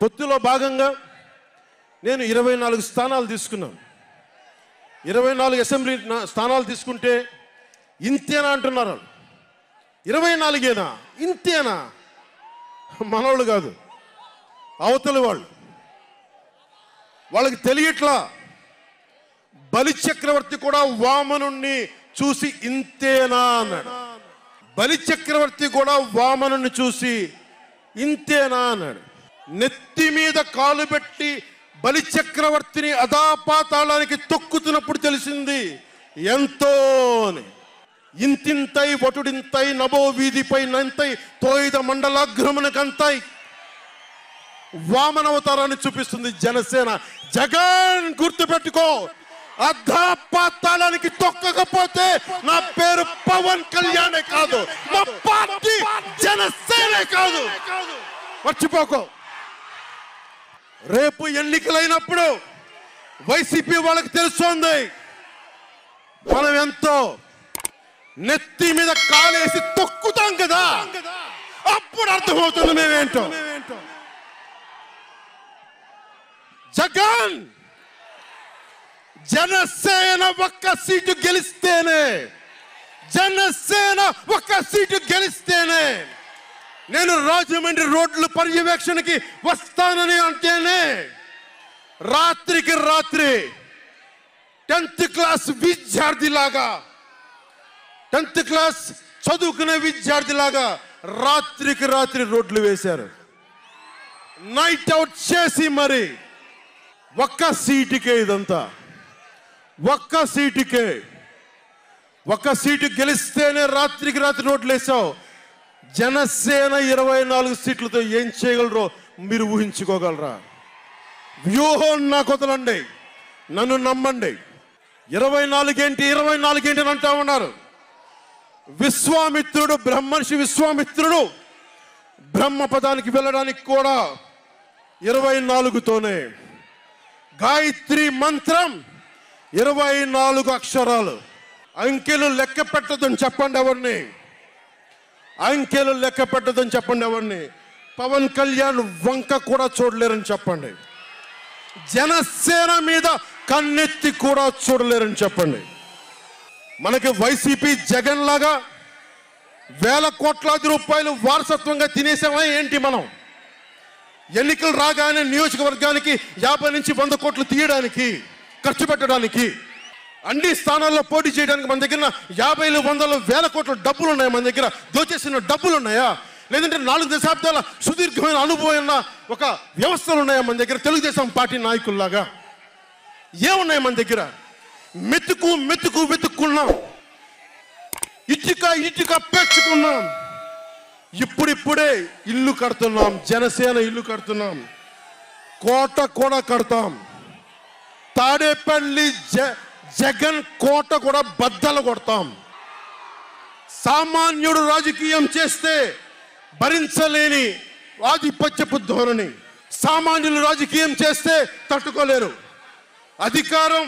పొత్తులో భాగంగా నేను 24 స్థానాలు తీసుకున్నాను. 24 అసెంబ్లీ స్థానాలు తీసుకుంటే ఇంతేనా అంటున్నారు. 24ఏనా? ఇంతేనా? మనోళ్ళు కాదు, అవతలి వాళ్ళకి తెలియట్లా. బలి చక్రవర్తి కూడా వామనుణ్ణి చూసి ఇంతేనా అన్నాడు. బలి చక్రవర్తి కూడా వామనుణ్ణి చూసి ఇంతేనా అన్నాడు. నెత్తి మీద కాలు పెట్టి బలి చక్రవర్తిని అధాపాతాళానికి తొక్కుతున్నప్పుడు తెలిసింది ఎంతో అని. ఇంతింతై వటుడింతై నభో వీధిపై నంతై తోయిద మండలాగ్రమునకంతై వామనవతారాన్ని చూపిస్తుంది జనసేన. జగన్ గుర్తుపెట్టుకో, అధాపాతాళానికి తొక్కకపోతే నా పేరు పవన్ కళ్యాణే కాదు, మా పార్టీ జనసేనే కాదు, మర్చిపోకో. రేపు ఎన్నికలైనప్పుడు వైసీపీ వాళ్ళకి తెలుస్తోంది మనం ఎంతో. నెత్తి మీద కాలేసి తొక్కుతాం కదా, అప్పుడు అర్థమవుతుంది మేమేంటో. జగన్ జనసేన ఒక్క సీటు గెలిస్తేనే, జనసేన ఒక్క సీటు గెలిస్తేనే నేను రాజమండ్రి రోడ్ల పర్యవేక్షణకి వస్తానని అంటేనే రాత్రికి రాత్రి 10th క్లాస్ విద్యార్థిలాగా, 10th క్లాస్ చదువుకునే విద్యార్థిలాగా రాత్రికి రాత్రి రోడ్లు వేశారు. నైట్ అవుట్ చేసి మరి ఒక్క సీటుకే ఇదంతా. ఒక్క సీటు గెలిస్తేనే రాత్రికి రాత్రి రోడ్లు వేసావు. జనసేన 24 సీట్లతో ఏం చేయగలరో మీరు ఊహించుకోగలరా? వ్యూహం నాకు వదలండి, నన్ను నమ్మండి. 24 ఏంటి అని అంటా ఉన్నారు. విశ్వామిత్రుడు, బ్రహ్మర్షి విశ్వామిత్రుడు బ్రహ్మ పదానికి వెళ్ళడానికి కూడా 24తోనే. గాయత్రి మంత్రం 24 అక్షరాలు. అంకెలు లెక్క పెట్టదని చెప్పండి ఎవరిని, అంకెలు లెక్క పెట్టదని చెప్పండి ఎవరిని. పవన్ కళ్యాణ్ వంక కూడా చూడలేరని చెప్పండి. జనసేన మీద కన్నెత్తి కూడా చూడలేరని చెప్పండి. మనకి వైసీపీ జగన్ లాగా వేల కోట్లాది రూపాయలు వారసత్వంగా తినేసామా ఏంటి? మనం ఎన్నికలు రాగానే నియోజకవర్గానికి 50 నుంచి 100 కోట్లు తీయడానికి, ఖర్చు పెట్టడానికి, అన్ని స్థానాల్లో పోటీ చేయడానికి మన దగ్గర 50, 100, 1000 కోట్ల డబ్బులు ఉన్నాయా? మన దగ్గర దోచేసిన డబ్బులు ఉన్నాయా? లేదంటే 4 దశాబ్దాల సుదీర్ఘమైన అనుభవం ఉన్న ఒక వ్యవస్థలు ఉన్నాయా మన దగ్గర? తెలుగుదేశం పార్టీ నాయకుల్లాగా ఏమున్నాయి మన దగ్గర? వెతుక్కున్నాం, ఇటుక పేర్చుకున్నాం. ఇప్పుడిప్పుడే ఇల్లు కడుతున్నాం, జనసేన ఇల్లు కడుతున్నాం, కోట కూడా కడతాం. తాడేపల్లి జగన్ కోట కూడా బద్దలు కొడతాం. సామాన్యుడు రాజకీయం చేస్తే భరించలేని ఆధిపత్యపు ధోరణి, సామాన్యులు రాజకీయం చేస్తే తట్టుకోలేరు. అధికారం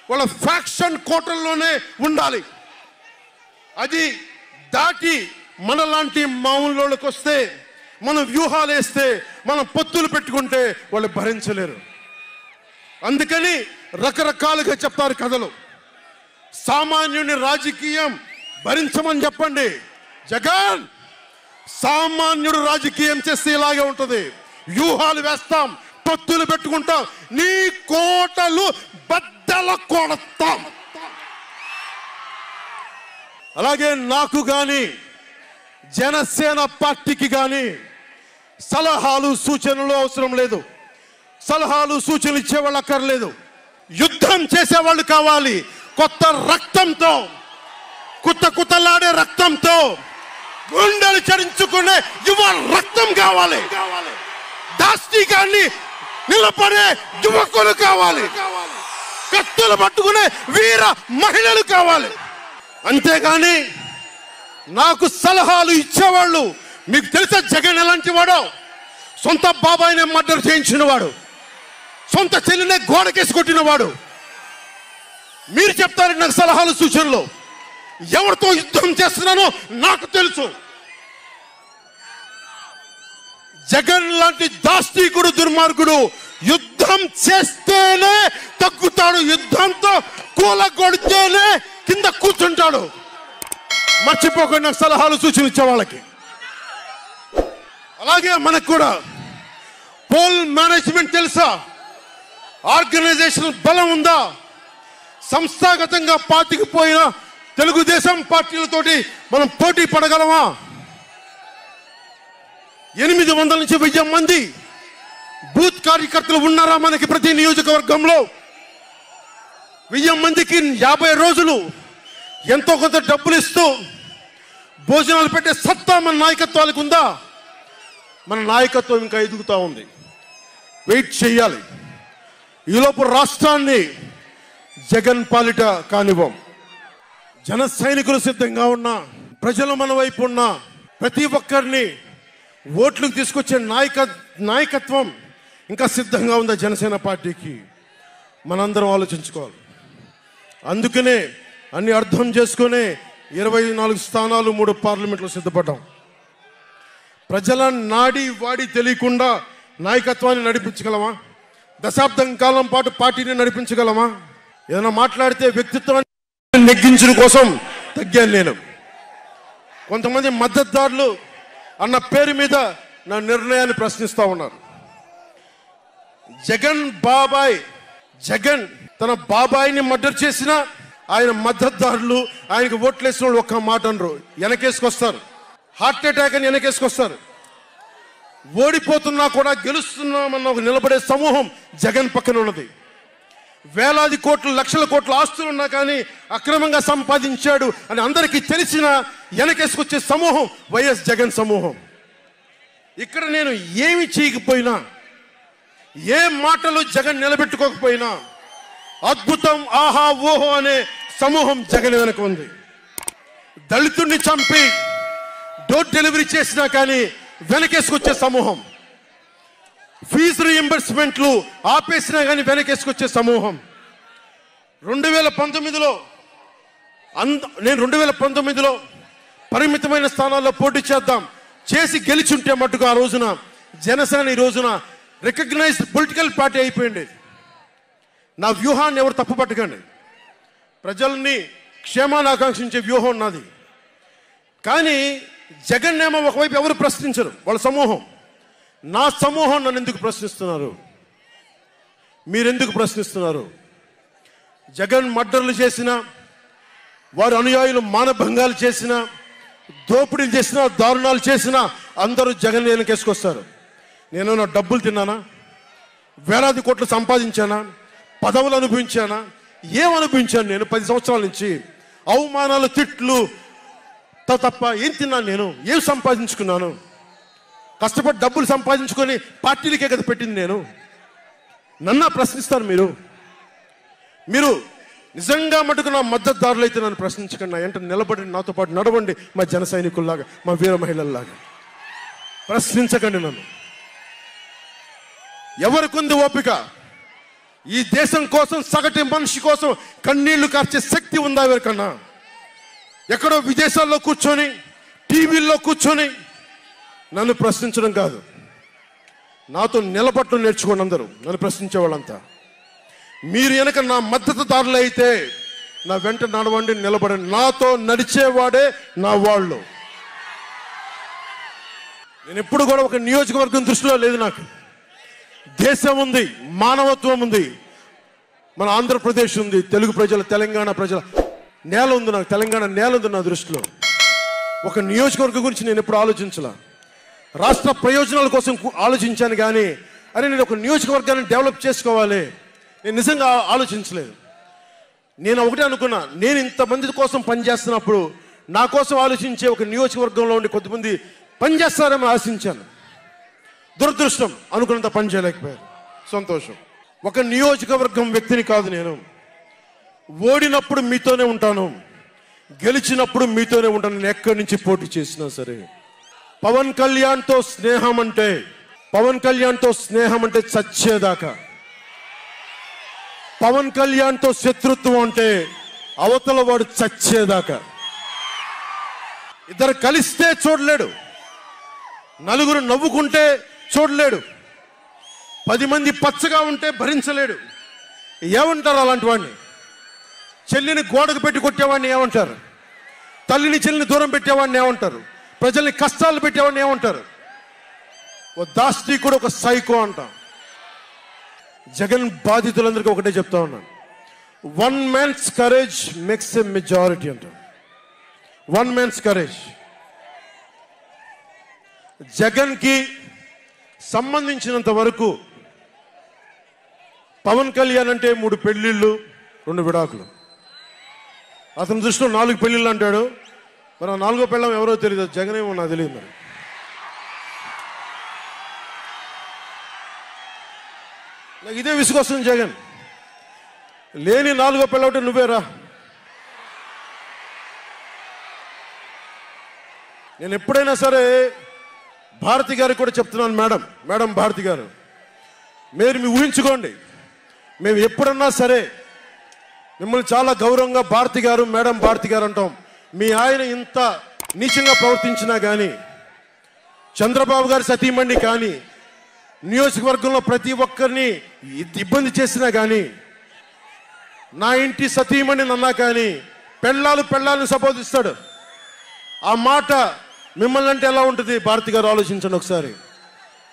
వాళ్ళ ఫ్యాక్షన్ కోటల్లోనే ఉండాలి. అది దాటి మనలాంటి మామూలులోకి వస్తే, మనం వ్యూహాలు వేస్తే, మనం పొత్తులు పెట్టుకుంటే వాళ్ళు భరించలేరు. అందుకని రకరకాలుగా చెప్తారు కథలు. సామాన్యుని రాజకీయం భరించమని చెప్పండి. జగన్ సామాన్యుడు రాజకీయం చేస్తే ఇలాగే ఉంటుంది. వ్యూహాలు వేస్తాం, పొత్తులు పెట్టుకుంటాం, నీ కోటలు బద్దల కొడతాం. అలాగే నాకు కానీ జనసేన పార్టీకి కానీ సలహాలు సూచనలు అవసరం లేదు. సలహాలు సూచనలు ఇచ్చేవాళ్ళు అక్కర్లేదు. యుద్ధం చేసేవాళ్ళు కావాలి. కొత్త రక్తంతో, కుత్తలాడే రక్తంతో, గుండెలు చరించుకునే యువ రక్తం కావాలి. దాష్టికాన్ని నిలబడే యువకులు కావాలి. కత్తులు పట్టుకునే వీర మహిళలు కావాలి. అంతేగాని నాకు సలహాలు ఇచ్చేవాళ్ళు, మీకు తెలుసా జగన్ ఎలాంటి వాడో? సొంత బాబాయినే మర్డర్ చేయించిన వాడు, సొంత చెల్లినే గోడకేసి కొట్టిన వాడు. మీరు చెప్తారు నాకు సలహాలు సూచనలు. ఎవరితో యుద్ధం చేస్తున్నానో నాకు తెలుసు. జగన్ లాంటి దాష్టీకుడు, దుర్మార్గుడు యుద్ధం చేస్తేనే తగ్గుతాడు. యుద్ధంతో కూలగొడితేనే కింద కూర్చుంటాడు. మర్చిపోకుండా నాకు సలహాలు సూచనలు ఇచ్చే వాళ్ళకి. అలాగే మనకు కూడా పోల్ మేనేజ్మెంట్ తెలుసా? ఆర్గనైజేషన్ బలం ఉందా? సంస్థాగతంగా పాతికిపోయిన తెలుగుదేశం పార్టీలతోటి మనం పోటీ పడగలమా? 800 నుంచి 1000 మంది బూత్ కార్యకర్తలు ఉన్నారా మనకి ప్రతి నియోజకవర్గంలో? 1000 మందికి 50 రోజులు ఎంతో కొంత డబ్బులు ఇస్తూ భోజనాలు పెట్టే సత్తా మన నాయకత్వాలకు ఉందా? మన నాయకత్వం ఇంకా ఎదుగుతూ ఉంది. వెయిట్ చేయాలి. ఈలోపు రాష్ట్రాన్ని జగన్ పాలిట కానివ్వం. జన సైనికులు సిద్ధంగా ఉన్నా, ప్రజలు మన వైపు ఉన్నా, ప్రతి ఒక్కరిని ఓట్లకు తీసుకొచ్చే నాయకత్వం ఇంకా సిద్ధంగా ఉందా జనసేన పార్టీకి? మనందరం ఆలోచించుకోవాలి. అందుకనే అన్ని అర్థం చేసుకునే 24 స్థానాలు 3 పార్లమెంట్లో సిద్ధపడ్డాం. ప్రజల నాడి వాడి తెలియకుండా నాయకత్వాన్ని నడిపించగలమా? దశాబ్దం కాలం పాటు పార్టీని నడిపించగలమా? ఏదైనా మాట్లాడితే వ్యక్తిత్వాన్ని నెగ్గించడం కోసం తగ్గాను నేను. కొంతమంది మద్దతుదారులు అన్న పేరు మీద నా నిర్ణయాన్ని ప్రశ్నిస్తూ ఉన్నారు. జగన్ తన బాబాయిని మర్డర్ చేసిన ఆయన మద్దతుదారులు, ఆయనకు ఓట్లేసిన వాళ్ళు ఒక్క మాట అనరు, వెనకేసుకొస్తారు. హార్ట్ అటాక్ అని వెనకేసుకొస్తారు. ఓడిపోతున్నా కూడా గెలుస్తున్నామన్న ఒక నిలబడే సమూహం జగన్ పక్కన ఉన్నది. వేలాది కోట్లు, లక్షల కోట్ల ఆస్తులు ఉన్నా కానీ అక్రమంగా సంపాదించాడు అని అందరికీ తెలిసిన వెనకేసుకొచ్చే సమూహం వైఎస్ జగన్ సమూహం. ఇక్కడ నేను ఏమి చేయకపోయినా, ఏ మాటలు జగన్ నిలబెట్టుకోకపోయినా అద్భుతం, ఆహా ఓహో అనే సమూహం జగన్ వెనక ఉంది. దళితుడిని చంపి డోర్ డెలివరీ చేసినా కానీ వెనకేసుకొచ్చే సమూహం, ఫీజు రీయింబర్స్మెంట్లు ఆపేసినా కానీ వెనకేసుకొచ్చే సమూహం. 2019లో నేను 2019లో పరిమితమైన స్థానాల్లో పోటీ చేసి గెలిచుంటే మట్టుకు ఆ రోజున జనసేన ఈ రోజున రికగ్నైజ్డ్ పొలిటికల్ పార్టీ అయిపోయింది. నా వ్యూహాన్ని ఎవరు తప్పు పట్టకండి. ప్రజల్ని క్షేమాన్ని ఆకాంక్షించే వ్యూహం ఉన్నది. కానీ జగన్ ఏమో ఒకవైపు ఎవరు ప్రశ్నించరు, వాళ్ళ సమూహం. నా సమూహం నన్ను ఎందుకు ప్రశ్నిస్తున్నారు? మీరెందుకు ప్రశ్నిస్తున్నారు? జగన్ మర్డర్లు చేసిన, వారి అనుయాయులు మానభంగాలు చేసిన, దోపిడీలు చేసిన, దారుణాలు చేసిన అందరూ జగన్ వెనకేసుకొస్తారు. నేను నా డబ్బులు తిన్నానా? వేలాది కోట్లు సంపాదించానా? పదవులు అనుభవించానా? ఏం అనుభవించాను నేను? 10 సంవత్సరాల నుంచి అవమానాలు, తిట్లు, తప్ప ఏం తిన్నాను? నేను ఏం సంపాదించుకున్నాను? కష్టపడి డబ్బులు సంపాదించుకొని పార్టీలకే కదా పెట్టింది నేను. నన్ను ప్రశ్నిస్తారు మీరు నిజంగా మటుకు నా మద్దతుదారులు అయితే నన్ను ప్రశ్నించకండి. నా వెంట నిలబడి నాతో పాటు నడవండి, మా జన సైనికుల్లాగా, మా వీర మహిళల్లాగా. ప్రశ్నించకండి నన్ను. ఎవరికుంది ఓపిక? ఈ దేశం కోసం, సగటు మనిషి కోసం కన్నీళ్లు కార్చే శక్తి ఉందా ఎవరికన్నా? ఎక్కడో విదేశాల్లో కూర్చొని, టీవీల్లో కూర్చొని నన్ను ప్రశ్నించడం కాదు, నాతో నిలబడటం నేర్చుకోండి అందరూ, నన్ను ప్రశ్నించే వాళ్ళంతా. మీరు వెనక నా మద్దతుదారులు అయితే నా వెంట నడవండి, నిలబడండి. నాతో నడిచేవాడే నా వాళ్ళు. నేను ఎప్పుడు కూడా ఒక నియోజకవర్గం దృష్టిలో లేదు. నాకు దేశం ఉంది, మానవత్వం ఉంది, మన ఆంధ్రప్రదేశ్ ఉంది, తెలుగు ప్రజల, తెలంగాణ ప్రజల నేల ఉంది. నాకు తెలంగాణ నేల ఉంది నా దృష్టిలో. ఒక నియోజకవర్గం గురించి నేను ఎప్పుడు ఆలోచించలా. రాష్ట్ర ప్రయోజనాల కోసం ఆలోచించాను కానీ అరే నేను ఒక నియోజకవర్గాన్ని డెవలప్ చేసుకోవాలి నేను నిజంగా ఆలోచించలేదు. నేను ఒకటే అనుకున్నా, నేను ఇంతమంది కోసం పనిచేస్తున్నప్పుడు నా కోసం ఆలోచించే ఒక నియోజకవర్గంలో ఉండి కొద్దిమంది పనిచేస్తారని ఆశించాను. దురదృష్టం, అనుకున్నంత పని చేయలేకపోయారు. సంతోషం. ఒక నియోజకవర్గం వ్యక్తిని కాదు నేను. ఓడినప్పుడు మీతోనే ఉంటాను, గెలిచినప్పుడు మీతోనే ఉంటాను. నేను ఎక్కడి నుంచి పోటీ చేసినా సరే. పవన్ కళ్యాణ్తో స్నేహం అంటే చచ్చేదాకా. పవన్ కళ్యాణ్తో శత్రుత్వం అంటే అవతల వాడు చచ్చేదాకా. ఇద్దరు కలిస్తే చూడలేడు, నలుగురు నవ్వుకుంటే చూడలేడు, 10 మంది పచ్చగా ఉంటే భరించలేడు. ఏమంటారు అలాంటి వాడిని? చెల్లిని గోడకు పెట్టి కొట్టేవాడిని ఏమంటారు? తల్లిని చెల్లిని దూరం పెట్టేవాడిని ఏమంటారు? ప్రజల్ని కష్టాలు పెట్టేవాడిని ఏమంటారు? ఓ దాష్టీకుడు, ఒక సైకో అంటాం. జగన్ బాధితులందరికీ ఒకటే చెప్తా ఉన్నాను, 1 man's courage makes a majority అంటాం. 1 man's courage. జగన్కి సంబంధించినంత వరకు పవన్ కళ్యాణ్ అంటే 3 పెళ్లిళ్ళు 2 విడాకులు. అతని దృష్టిలో 4 పెళ్లిళ్ళు అంటాడు. మరి 4వ పెళ్ళం ఎవరో తెలియదు, జగన్ ఏమో నాకు తెలియదు. మరి నాకు ఇదే విసుగొస్తుంది. జగన్ లేని 4వ పెళ్ళం అంటే నువ్వేరా. నేను ఎప్పుడైనా సరే భారతి గారికి కూడా చెప్తున్నాను, మేడం భారతి గారు, మీరు ఊహించుకోండి, మేము ఎప్పుడన్నా సరే మిమ్మల్ని చాలా గౌరవంగా భారతి గారు, మేడం భారతి గారు అంటాం. మీ ఆయన ఇంత నీచంగా ప్రవర్తించినా కానీ, చంద్రబాబు గారి సతీమణి కానీ, నియోజకవర్గంలో ప్రతి ఒక్కరిని ఇబ్బంది చేసినా కానీ, నా ఇంటి సతీమణి అన్నా కానీ పెళ్ళాలను సంబోధిస్తాడు. ఆ మాట మిమ్మల్ని అంటే ఎలా ఉంటుంది భారతి గారు? ఆలోచించండి ఒకసారి.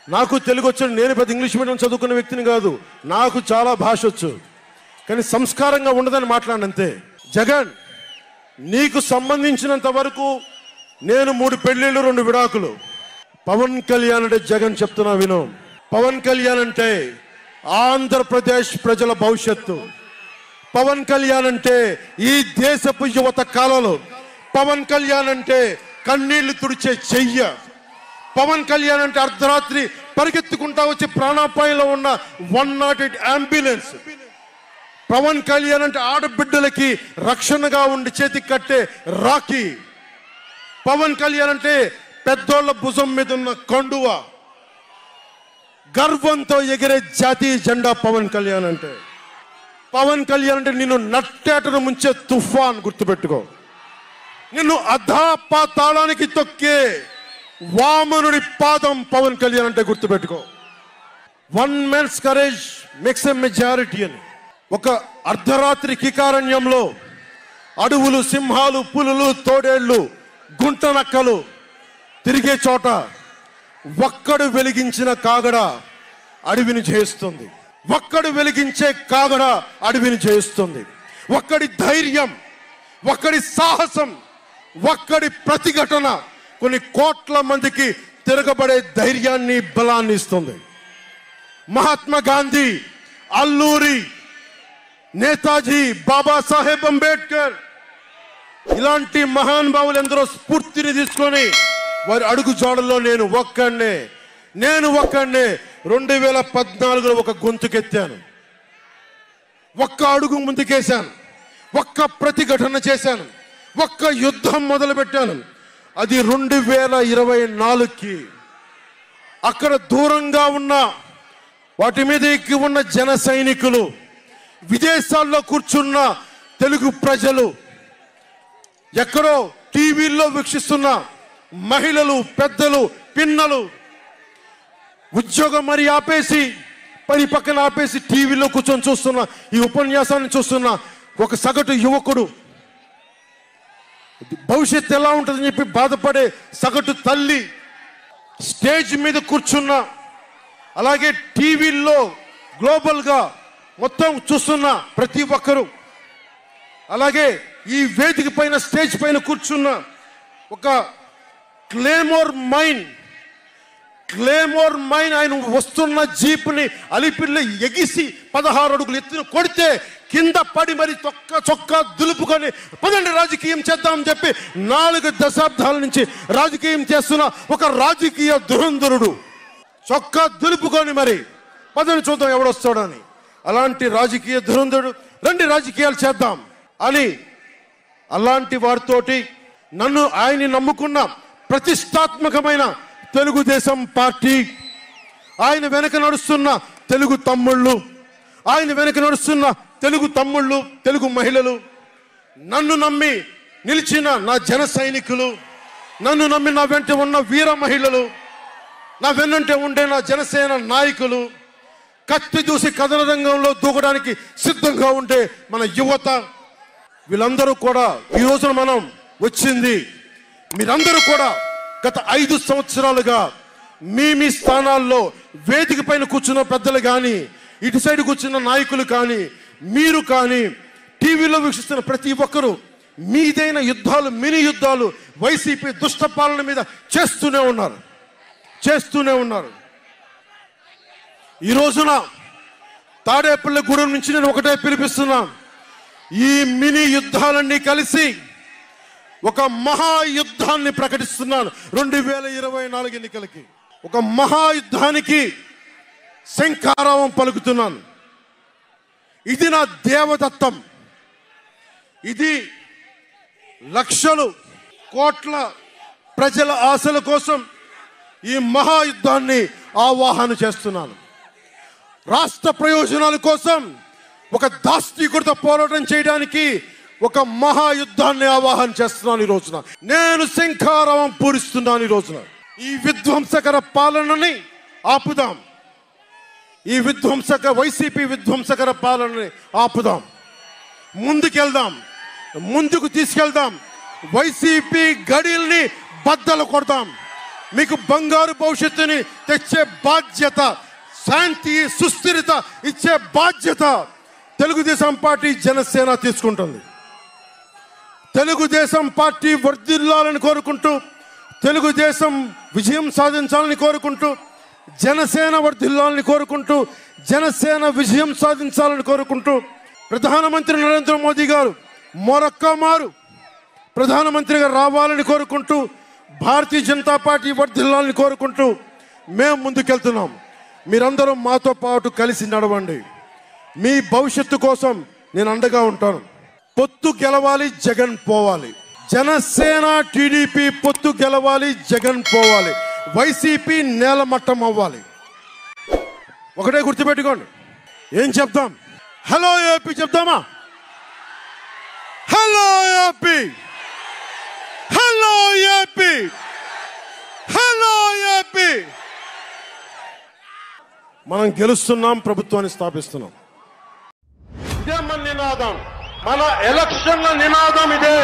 నాకు తెలుగు వచ్చాడు, నేను పెద్ద ఇంగ్లీష్ మీడియం చదువుకున్న వ్యక్తిని కాదు, నాకు చాలా భాష వచ్చు, కానీ సంస్కారంగా ఉండదని మాట్లాడినంతే. జగన్, నీకు సంబంధించినంత వరకు నేను 3 పెళ్లిళ్ళు 2 విడాకులు. పవన్ కళ్యాణ్ అంటే జగన్ చెప్తున్నా విను, పవన్ కళ్యాణ్ అంటే ఆంధ్రప్రదేశ్ ప్రజల భవిష్యత్తు. పవన్ కళ్యాణ్ అంటే ఈ దేశపు యువత కాలంలో. పవన్ కళ్యాణ్ అంటే కన్నీళ్లు తుడిచే చెయ్య. పవన్ కళ్యాణ్ అంటే అర్ధరాత్రి పరిగెత్తుకుంటా వచ్చి ప్రాణాపాయంలో ఉన్న 108 అంబులెన్స్. పవన్ కళ్యాణ్ అంటే ఆడబిడ్డలకి రక్షణగా ఉండి చేతికి కట్టే రాఖీ. పవన్ కళ్యాణ్ అంటే పెద్దోళ్ల భుజం మీద ఉన్న కండువ, గర్వంతో ఎగిరే జాతీయ జెండా. పవన్ కళ్యాణ్ అంటే నిన్ను నట్టేటను ముంచే తుఫాన్. గుర్తుపెట్టుకో, నిన్ను అధాపాతాళానికి తొక్కే వామనుడి పాదం పవన్ కళ్యాణ్ అంటే. గుర్తుపెట్టుకో, 1 man's courage makes a majority అని. ఒక అర్ధరాత్రి కికారణ్యంలో అడవులు, సింహాలు, పులులు, తోడేళ్లు, గుంటనక్కలు తిరిగే చోట ఒక్కడు వెలిగించిన కాగడ అడవిని జయిస్తుంది. ఒక్కడు వెలిగించే కాగడ అడవిని జయిస్తుంది. ఒక్కడి ధైర్యం, ఒక్కడి సాహసం, ఒక్కడి ప్రతిఘటన కొన్ని కోట్ల మందికి తిరగబడే ధైర్యాన్ని, బలాన్ని ఇస్తుంది. మహాత్మా గాంధీ, అల్లూరి, నేతాజీ, బాబాసాహెబ్ అంబేద్కర్, ఇలాంటి మహానుభావులు ఎందరో స్ఫూర్తిని తీసుకొని వారి అడుగు జాడల్లో నేను ఒక్కడే 2014లో ఒక గొంతుకెత్తాను, ఒక్క అడుగు ముందుకేశాను, ఒక్క ప్రతిఘటన చేశాను, ఒక్క యుద్ధం మొదలుపెట్టాను. అది 2024కి అక్కడ దూరంగా ఉన్న వాటి మీద ఎక్కి ఉన్న జన సైనికులు, విదేశాల్లో కూర్చున్న తెలుగు ప్రజలు, ఎక్కడో టీవీల్లో వీక్షిస్తున్న మహిళలు, పెద్దలు, పిన్నలు ఉద్యోగం మరి ఆపేసి, పని పక్కన ఆపేసి టీవీలో కూర్చొని చూస్తున్న ఈ ఉపన్యాసాన్ని చూస్తున్న ఒక సగటు యువకుడు, భవిష్యత్తు ఎలా ఉంటుందని చెప్పి బాధపడే సగటు తల్లి, స్టేజ్ మీద కూర్చున్న, అలాగే టీవీల్లో గ్లోబల్గా మొత్తం చూస్తున్న ప్రతి ఒక్కరు, అలాగే ఈ వేదిక పైన స్టేజ్ పైన కూర్చున్న ఒక క్లేమోర్ మైన్ ఆయన వస్తున్న జీపుని అలిపిరిలో ఎగిసి 16 అడుగులు ఎత్తున కొడితే కింద పడి మరి చొక్కా దులుపుకొని పదండి రాజకీయం చేద్దామని చెప్పి 4 దశాబ్దాల నుంచి రాజకీయం చేస్తున్న ఒక రాజకీయ దురంధరుడు చొక్కా దులుపుకొని మరి పదండి చూద్దాం ఎవడొస్తాడని, అలాంటి రాజకీయ దురంధరుడు రండి రాజకీయాలు చేద్దాం అని అలాంటి వారితోటి నన్ను ఆయన్ని నమ్ముకున్న ప్రతిష్టాత్మకమైన తెలుగుదేశం పార్టీ, ఆయన వెనక నడుస్తున్న తెలుగు తమ్ముళ్ళు, ఆయన వెనక నడుస్తున్న తెలుగు తమ్ముళ్ళు, తెలుగు మహిళలు, నన్ను నమ్మి నిలిచిన నా జన సైనికులు, నన్ను నమ్మి నా వెంట ఉన్న వీర మహిళలు, నా వెన్నంటే ఉండే నా జనసేన నాయకులు, కత్తి దూసి కథన రంగంలో దూకడానికి సిద్ధంగా ఉండే మన యువత, వీళ్ళందరూ కూడా ఈ రోజున మనం వచ్చింది, మీరందరూ కూడా గత 5 సంవత్సరాలుగా మీ స్థానాల్లో వేదిక పైన కూర్చున్న పెద్దలు కానీ, ఇటు సైడ్ కూర్చున్న నాయకులు కానీ, మీరు కానీ, టీవీలో వీక్షిస్తున్న ప్రతి ఒక్కరూ మీదైన యుద్ధాలు, మినీ యుద్ధాలు వైసీపీ దుష్ట పాలన మీద చేస్తూనే ఉన్నారు. ఈ రోజున తాడేపల్లిగూడెం నుంచి నేను ఒకటే పిలిపిస్తున్నా, ఈ మినీ యుద్ధాలన్నీ కలిసి ఒక మహాయుద్ధాన్ని ప్రకటిస్తున్నాను. 2024 ఎన్నికలకి ఒక మహాయుద్ధానికి శంఖారావం పలుకుతున్నాను. ఇది నా దేవదత్తం. ఇది లక్షలు కోట్ల ప్రజల ఆశల కోసం ఈ మహాయుద్ధాన్ని ఆవాహన చేస్తున్నాను. రాష్ట్ర ప్రయోజనాల కోసం ఒక దాస్తికుడితో పోరాటం చేయడానికి ఒక మహాయుద్ధాన్ని ఆవాహన చేస్తున్నాను. ఈ రోజున నేను శంఖారావం పూరిస్తున్నాను. ఈ రోజున ఈ విధ్వంసకర పాలనని ఆపుదాం, ఈ వైసీపీ విధ్వంసకర పాలనని ఆపుదాం, ముందుకు తీసుకెళ్దాం, వైసీపీ గడిల్ని బద్దలు కొడదాం, మీకు బంగారు భవిష్యత్తుని తెచ్చే బాధ్యత, శాంతి సుస్థిరత ఇచ్చే బాధ్యత తెలుగుదేశం పార్టీ, జనసేన తీసుకుంటుంది. తెలుగుదేశం పార్టీ వర్ధిల్లాలని కోరుకుంటూ, తెలుగుదేశం విజయం సాధించాలని కోరుకుంటూ, జనసేన వర్ధిల్లాలని కోరుకుంటూ, జనసేన విజయం సాధించాలని కోరుకుంటూ, ప్రధానమంత్రి నరేంద్ర మోదీ గారు మరొక్క మారు ప్రధానమంత్రిగా రావాలని కోరుకుంటూ, భారతీయ జనతా పార్టీ వర్ధిల్లాలని కోరుకుంటూ మేము ముందుకెళ్తున్నాం. మీరందరూ మాతో పాటు కలిసి నడవండి. మీ భవిష్యత్తు కోసం నేను అండగా ఉంటాను. పొత్తు గెలవాలి, జగన్ పోవాలి. జనసేన టీడీపీ పొత్తు గెలవాలి, జగన్ పోవాలి. వైసీపీ నేలమట్టం అవ్వాలి. ఒకటే గుర్తుపెట్టుకోండి. ఏం చెప్తాం? హలో ఏపీ చెప్తామా? Hello AP, hello AP, hello AP. మనం గెలుస్తున్నాం, ప్రభుత్వాన్ని స్థాపిస్తున్నాం. ఇదే మన నినాదం, మన ఎలక్షన్ల నినాదం ఇదే.